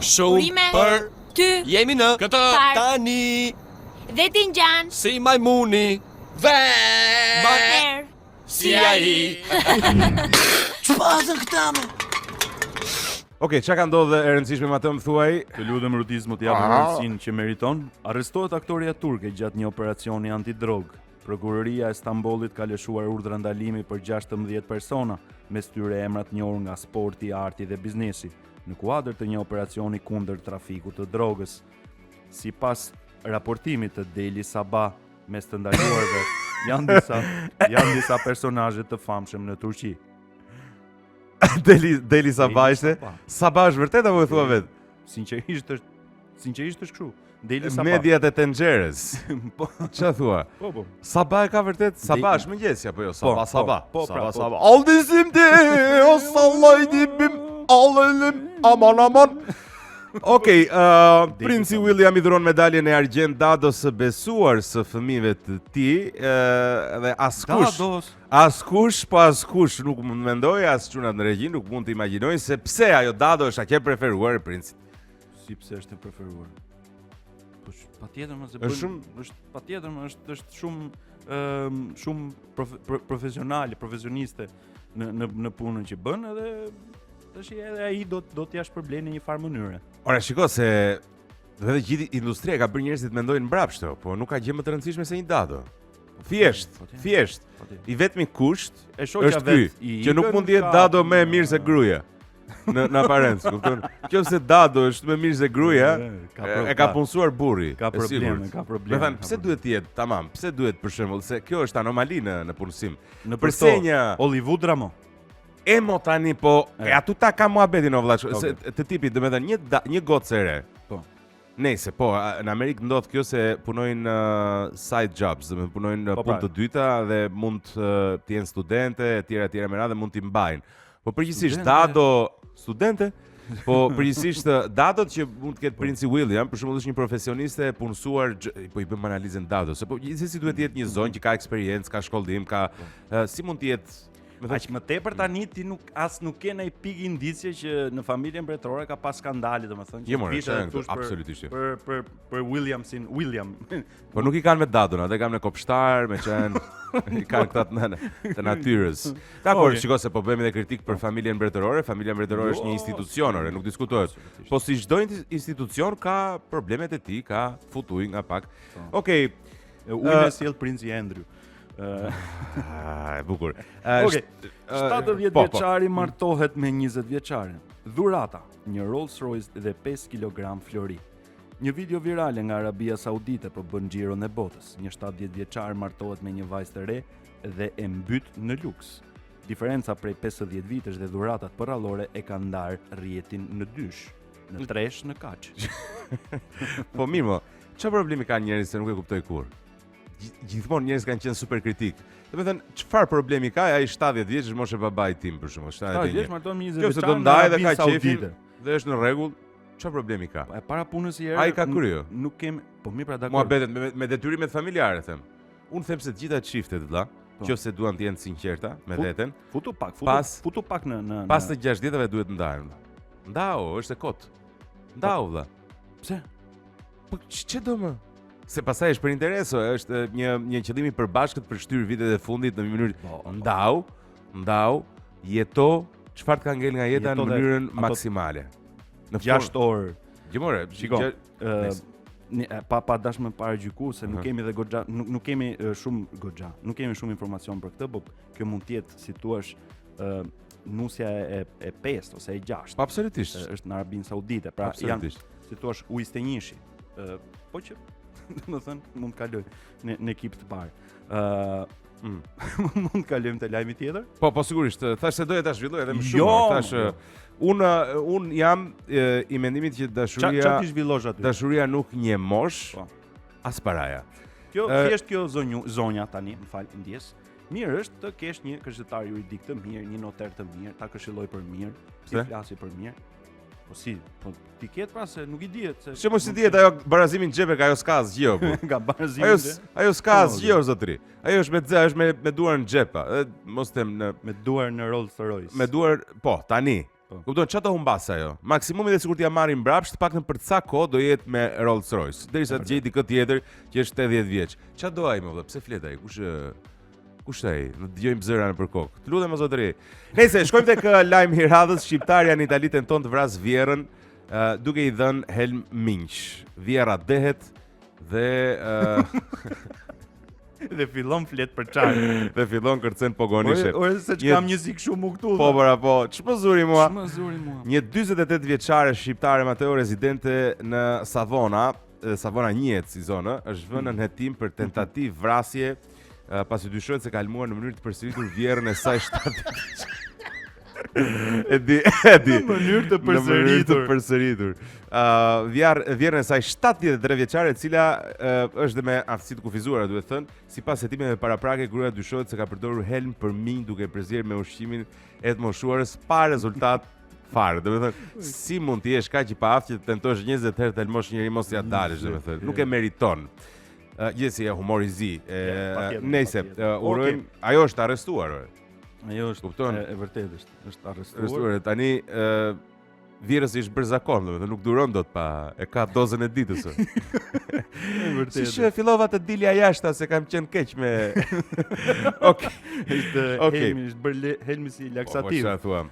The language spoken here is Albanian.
Shumë për ty. Jemi në Këtë tani. Dhe Tinxhan. Si majmuni. Erë. Si ai. Çfarë këta më? Okej, çka ka ndodhur e rëndësishme me atë më thuaj? Të lutem rudizmo të japë rëndësinë që meriton. Arrestohet aktoria turke gjatë një operacioni antidrog. Prokuroria e Stambollit ka lëshuar urdhra ndalimi për 16 persona, mes tyre emra të njohur nga sporti, arti dhe biznesi, në kuadër të një operacioni kundër trafikut të drogës. Sipas raportimit të Daily Sabah, mes të ndaluarve janë disa personazhe të famshëm në Turqi. Deli Sabah ishte? Sabah është vërtet apo e thua vet? Sinqerisht është kështu. Deli Sabah. Mediat e tenxherës. Po, ç'a thua? po. Sabah e ka vërtet? Sabah është mëngjes apo jo? Sabah. Po. Aldizim de, o sallaydim, allelim, aman. Okej, Princi William i dhuron medaljen e argjend Dados së besuar së fëmijëve të tij, dhe askush nuk mund mendoj, as çunat në regji nuk mund të imagjinojnë se pse ajo Dado është aq e preferuar e Princit. Si pse është e preferuar? Po patjetër më se është shumë profesioniste në punën që bën, edhe tash edhe ai do t'ja shpërblen në një farë mënyre. Ora shiko se vetë gjithë industria ka bërë njerëzit mendojnë mbrapsht, po nuk ka gjë më të rëndësishme se një Dado. Thjesht. I vetmi kusht e shoqja vet që nuk mund të jetë Dado më e mirë se gruaja. Në aparencë, kupton? Nëse Dado është më mirë se gruaja, e ka punsuar burri. Ka probleme. Me thënë, pse duhet të jetë tamam? Pse duhet për shembull se kjo është anomali në punësim. Në përsenja Hollywood drama. E mo tani po, atu ta ka muhabetin o vllaç, se të tipit, domethënë një gocë e re. Po. Nëse po, në Amerikë ndodh kjo se punojnë side jobs, domethënë punojnë punë të dyta dhe mund të jenë studente, etj me radhë mund t'i mbajnë. Po përgjithsisht Dado studente, po përgjithsisht Dadot që mund të ketë Princi William, për shembull është një profesioniste e punësuar, po i bëm analizën Dados, se po gjithsesi duhet të jetë një zonjë që ka eksperiencë, ka shkollim, ka si mund të jetë. Aq më tepër tani ti nuk ke ndaj pikë indicje që në familjen mbretërore ka pas skandale, domethënë që absolutisht. Për William. Po nuk i kanë me Dadon, atë kanë me kopshtar, me qenë i kanë këta të natyrës. Dakor, shikoj se po bëjmë edhe kritik për familjen mbretërore. Familja mbretërore është një institucion, nuk diskutohet. Po si çdo institucion ka problemet e tij, ka futuj nga pak. Okej, unë sjell Princi Andrew. E bukur. 70 vjeçari martohet me 20 vjeçare. Dhurata, një Rolls-Royce dhe 5 kg flori. Një video virale nga Arabia Saudite po bën xhiron e botës. Një 70 vjeçar martohet me një vajzë të re dhe e mbyt në luks. Diferenca prej 50 vitesh dhe dhuratat përrallore e ka ndar rrjetin në dysh, në tresh, në kaç. Po mirë, çfarë problemi kanë njerëzit se nuk e kuptoj kur? Gjithmonë njerëzit kanë qenë super kritik. Domethënë, çfarë problemi ka ai 70 vjeç, është moshë babait tim për shembull, 70 vjeç marton me 20 vjeç. Nëse do ndaj dhe ka qefin dhe është në rregull, çfarë problemi ka? E para punës herë. Ai ka kryer. Nuk kemi, po mirë pra dakord. Muhabetet me detyrimet familjare them. Unë them se të gjitha çiftet vëlla, nëse duan të jenë sinqerta me veten, futu pak në pas të 60-tave duhet ndahen. Ndau, është e kot. Ndau vëlla. Pse? Po ç'e do më? Se pasaj është për intereso, është një qëllim i përbashkët për shtyr vitet e fundit në mënyrë ndau, jeto, çfarë ka ngel nga jeta në mënyrën maksimale. Në 6 orë. Gjimore, shiko. Pa dash më paraqyku se nuk kemi dhe goxha, nuk kemi shumë goxha. Nuk kemi shumë informacion për këtë, por kjo mund të jetë si thua nusja e 5 ose e 6. Absolutisht. Është në Arabinë Saudite, pra janë si thua ujëstenjishi. Po që domethënë mund kaloj në ekip të parë. Mund kalojmë te lajmi tjetër? Po sigurisht. Thash se doja ta zhvilloj edhe më shumë. Thash un jam i mendimit që dashuria ti zhvillosh aty. Dashuria nuk njeh as paraja. Kjo zonja tani, më fal, ndjes. Mirë është të kesh një këshilltar juridik të mirë, një notar të mirë, ta këshilloj për mirë, si flasi për mirë. Po si, po ti ket pra se nuk i dihet se. Çe mos i dihet ajo barazimin xhepe, ka ajo ska asgjë apo. Nga barazimin. Ajo ska asgjë o zotri. Ajo është me duar në xhep, mos them me duar në Rolls Royce. Me duar, po, tani. Kupton, çfarë do humbas ajo? Maksimumi dhe sikur t'ja marrin mbrapsht, paktën për ca kohë do jetë me Rolls Royce, derisa të gjej dikë tjetër që është 80 vjeç. Çfarë do ai më vëlla? Pse flet ai? Kush ai? Në dëgjojmë zëra nëpër kokë. Të lutem o zotëri. Nëse shkojmë tek lajm i radhës, shqiptarja në Itali tenton të vras vjerrën duke i dhënë helm minç. Vjerra dehet dhe Dhe fillon flet për çaj. dhe fillon kërcen pogonishe. Ore se ç'kam një zik shumë u këtu. Po bra po, ç'më zuri mua. Ç'më zuri mua. Një 48 vjeçare shqiptare Mateo rezidente në Savona 1 si zonë, është vënë në hetim për tentativë vrasje pasi dyshohet se ka almuar në mënyrë të përsëritur vjerrën e saj 7. E di. Në mënyrë të përsëritur. Vjerrën e saj 73 vjeçare, e cila është dhe me aftësi të kufizuara, duhet thënë, sipas hetimeve paraprake, gruaja dyshohet se ka përdorur helm për minj duke përzierë me ushqimin e të moshuarës pa rezultat fare. Domethënë, si mund të jesh kaq i paaftë që të tentosh 20 herë të helmosh njëri mos ja dalësh, domethënë. Nuk e meriton. Jesi e humor i zi. Nëse urojmë, ajo është arrestuar. Ajo është Kupton? e vërtetë është arrestuar. Arrestuar tani virësi është bërë zakon, domethënë nuk duron dot pa e ka dozën e ditës. Vërtetë. Si që fillova të dilja jashta se kam qenë keq me. Okej. Ishte Okej. helmi, është bërë helmi si Po laksativ. çfarë thua?